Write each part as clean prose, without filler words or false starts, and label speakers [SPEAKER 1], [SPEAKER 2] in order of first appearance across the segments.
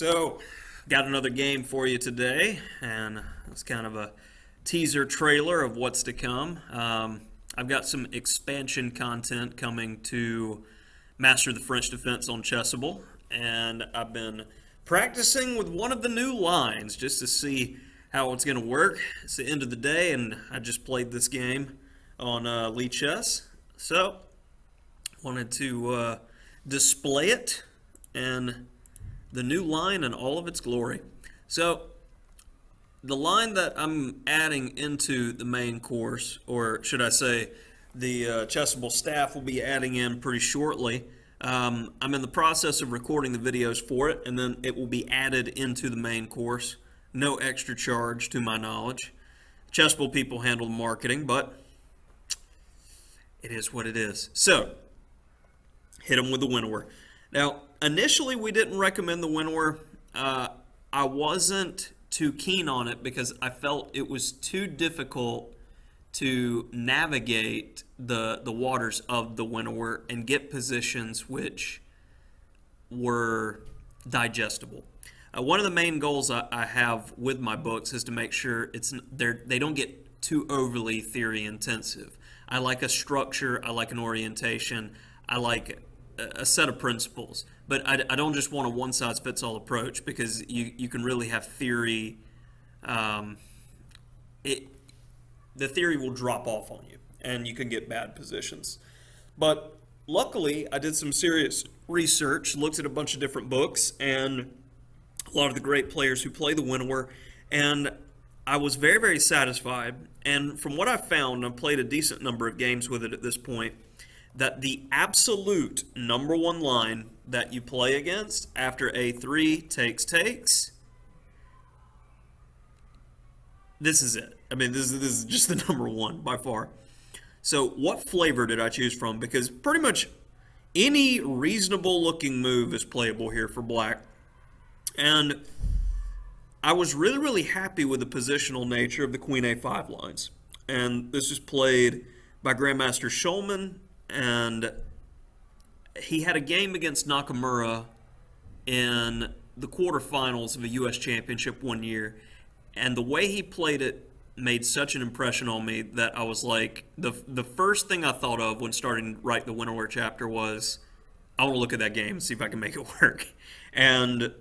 [SPEAKER 1] So, got another game for you today, and it's kind of a teaser trailer of what's to come. I've got some expansion content coming to master the French defense on Chessable, and I've been practicing with one of the new lines just to see how it's going to work. It's the end of the day, and I just played this game on Lee Chess, so wanted to display it and the new line in all of its glory. So the line that I'm adding into the main course, or should I say the Chessable staff will be adding in pretty shortly. I'm in the process of recording the videos for it, and then it will be added into the main course. No extra charge to my knowledge. Chessable people handle the marketing, but it is what it is. So, hit them with the Winawer. Now, initially we didn't recommend the Winawer. I wasn't too keen on it because I felt it was too difficult to navigate the waters of the Winawer and get positions which were digestible. One of the main goals I have with my books is to make sure they don't get too overly theory intensive. I like a structure, I like an orientation, I like a set of principles, but I don't just want a one-size-fits-all approach, because you can really have theory. The theory will drop off on you, and you can get bad positions. But luckily, I did some serious research, looked at a bunch of different books, and a lot of the great players who play the Winawer, and I was very, very satisfied. And from what I found, I've played a decent number of games with it at this point, that the absolute number one line that you play against after A3 takes, this is it. I mean, this is just the number one by far. So what flavor did I choose from? Because pretty much any reasonable looking move is playable here for black. And I was really, really happy with the positional nature of the Queen A5 lines. And this is played by Grandmaster Shulman, and he had a game against Nakamura in the quarterfinals of a U.S. championship one year, and the way he played it made such an impression on me that I was like, the first thing I thought of when starting to write the Winawer chapter was, I want to look at that game and see if I can make it work. And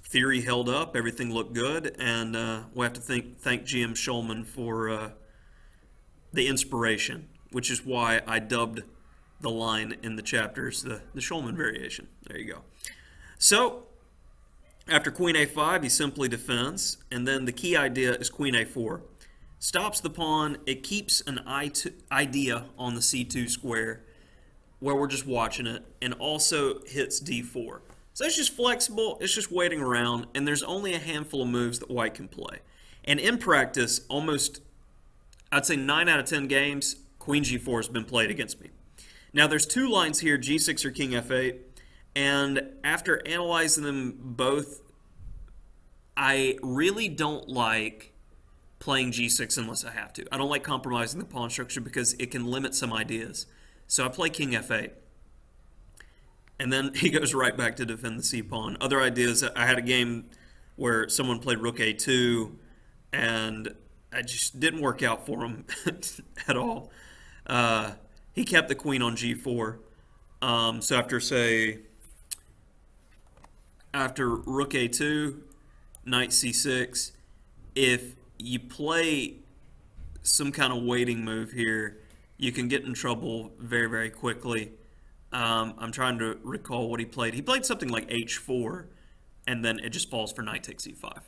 [SPEAKER 1] theory held up, everything looked good, and we'll have to thank GM Shulman for the inspiration, which is why I dubbed the line in the chapters the Shulman variation. There you go. So after Queen A5, he simply defends, and then the key idea is Queen A4. Stops the pawn, it keeps an idea on the C2 square where we're just watching it, and also hits D4. So it's just flexible, it's just waiting around, and there's only a handful of moves that white can play. And in practice, almost, I'd say 9 out of 10 games, Queen G4 has been played against me. Now there's two lines here, G6 or King F8, and after analyzing them both, I really don't like playing G6 unless I have to. I don't like compromising the pawn structure because it can limit some ideas. So I play King F8. And then he goes right back to defend the C-pawn. Other ideas, I had a game where someone played Rook A2, and it just didn't work out for him at all. He kept the queen on G4. So after Rook A2, Knight C6, if you play some kind of waiting move here, you can get in trouble very, very quickly. I'm trying to recall what he played. He played something like H4, and then it just falls for Knight takes E5.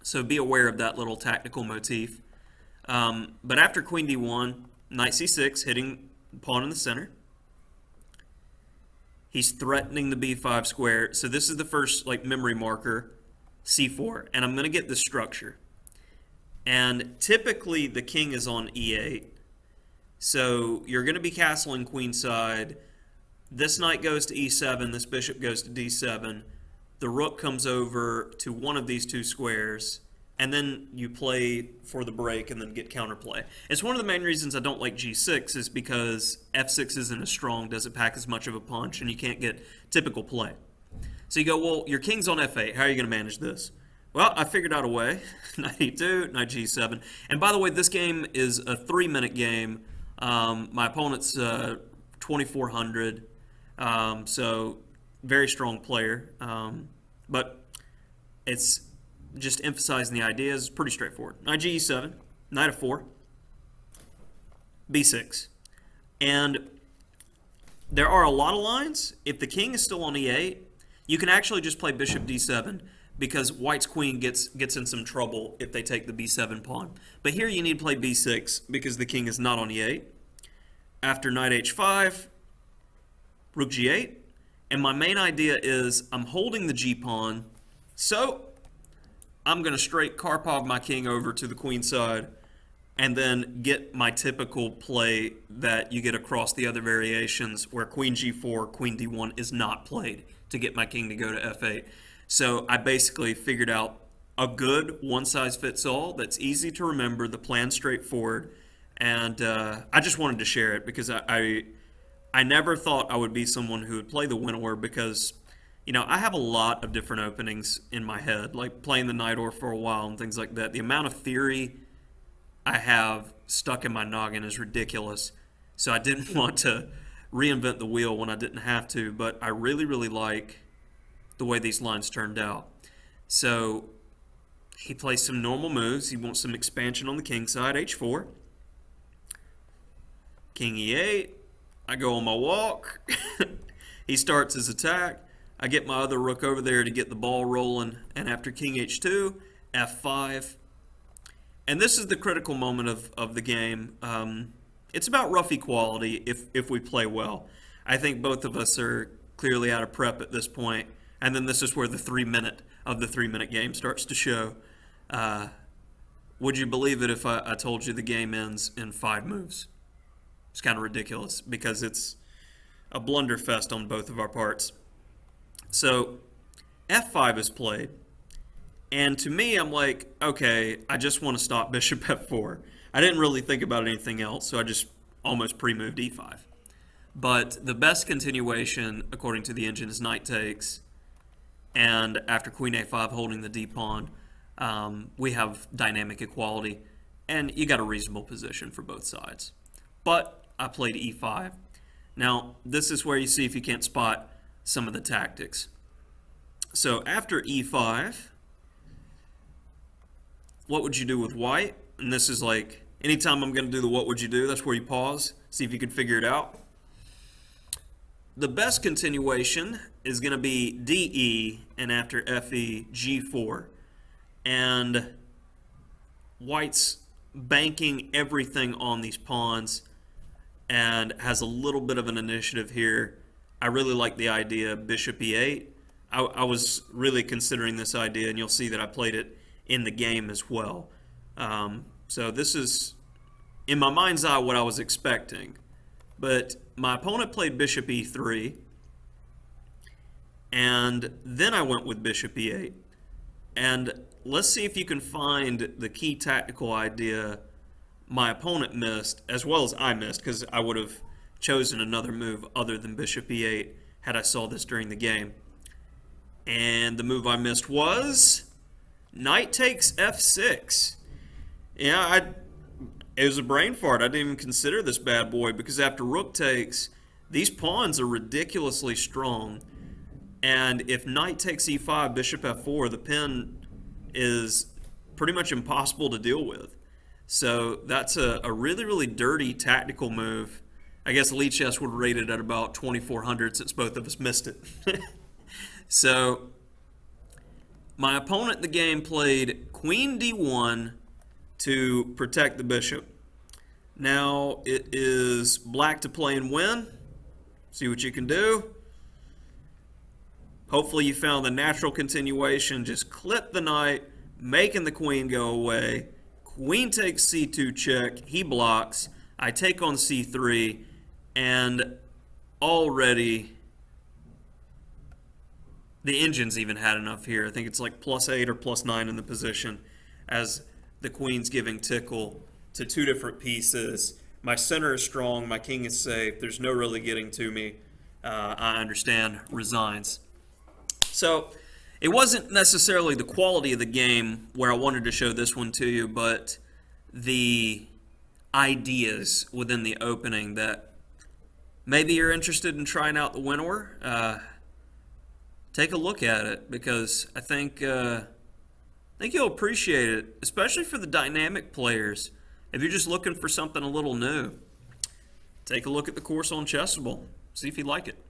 [SPEAKER 1] So be aware of that little tactical motif. But after Queen D1, Knight C6, hitting the pawn in the center. He's threatening the B5 square. So this is the first memory marker, C4, and I'm going to get this structure. And typically the king is on E8. So you're going to be castling queenside. This knight goes to E7, this bishop goes to D7. The rook comes over to one of these two squares, and then you play for the break and then get counterplay. It's one of the main reasons I don't like G6 is because F6 isn't as strong, doesn't pack as much of a punch, and you can't get typical play. So you go, well, your king's on f8. How are you going to manage this? Well, I figured out a way. Knight e2, knight g7. And by the way, this game is a 3-minute game. My opponent's 2,400, so very strong player. But it's just emphasizing the ideas. It's pretty straightforward. Knight g7, knight f4, b6. And there are a lot of lines. If the king is still on e8, you can actually just play bishop d7 because white's queen gets in some trouble if they take the b7 pawn. But here you need to play b6 because the king is not on e8. After knight h5, rook g8. And my main idea is I'm holding the g-pawn, so I'm going to straight Karpov my king over to the queen side and then get my typical play that you get across the other variations where queen g4, queen d1 is not played to get my king to go to f8. So I basically figured out a good one-size-fits-all that's easy to remember, the plan's straightforward, and I just wanted to share it because I never thought I would be someone who would play the Winawer because, you know, I have a lot of different openings in my head, like playing the Winawer for a while and things like that. The amount of theory I have stuck in my noggin is ridiculous, so I didn't want to reinvent the wheel when I didn't have to, but I really, really like the way these lines turned out. So he plays some normal moves. He wants some expansion on the king side, h4. King e8. I go on my walk. He starts his attack. I get my other rook over there to get the ball rolling. And after king h2, f5. And this is the critical moment of the game. It's about rough equality if we play well. I think both of us are clearly out of prep at this point. And then this is where the 3-minute game starts to show. Would you believe it if I told you the game ends in 5 moves? It's kind of ridiculous because it's a blunderfest on both of our parts. So f5 is played. And to me, I'm like, okay, I just want to stop bishop f4. I didn't really think about anything else, so I just almost pre-moved e5. But the best continuation, according to the engine, is knight takes. And after queen a5 holding the d-pawn, we have dynamic equality. And you got a reasonable position for both sides. But I played e5. Now, this is where you see if you can't spot some of the tactics. So after e5, what would you do with white? And this is like, anytime I'm going to do the what would you do, that's where you pause, see if you can figure it out. The best continuation is going to be DE, and after FE, G4. And white's banking everything on these pawns and has a little bit of an initiative here. I really like the idea bishop E8. I was really considering this idea, and you'll see that I played it in the game as well. So this is, in my mind's eye, what I was expecting. But my opponent played bishop E3, and then I went with bishop E8. And let's see if you can find the key tactical idea my opponent missed, as well as I missed, because I would have chosen another move other than bishop E8 had I saw this during the game. And the move I missed was knight takes F6. Yeah, it was a brain fart. I didn't even consider this bad boy because after rook takes, these pawns are ridiculously strong. And if knight takes e5, bishop f4, the pin is pretty much impossible to deal with. So that's a really, really dirty tactical move. I guess Elite Chess would rate it at about 2,400 since both of us missed it. So my opponent in the game played queen d1 to protect the bishop. Now it is black to play and win. See what you can do. Hopefully you found the natural continuation. Just clip the knight, making the queen go away. Queen takes c2 check. He blocks. I take on c3, and already the engine's even had enough here. I think it's like +8 or +9 in the position as the queen's giving tickle to two different pieces. My center is strong. My king is safe. There's no really getting to me. I understand. Resigns. So it wasn't necessarily the quality of the game where I wanted to show this one to you, but the ideas within the opening that maybe you're interested in trying out the Winawer. Take a look at it because I think you'll appreciate it, especially for the dynamic players. If you're just looking for something a little new, take a look at the course on Chessable. See if you like it.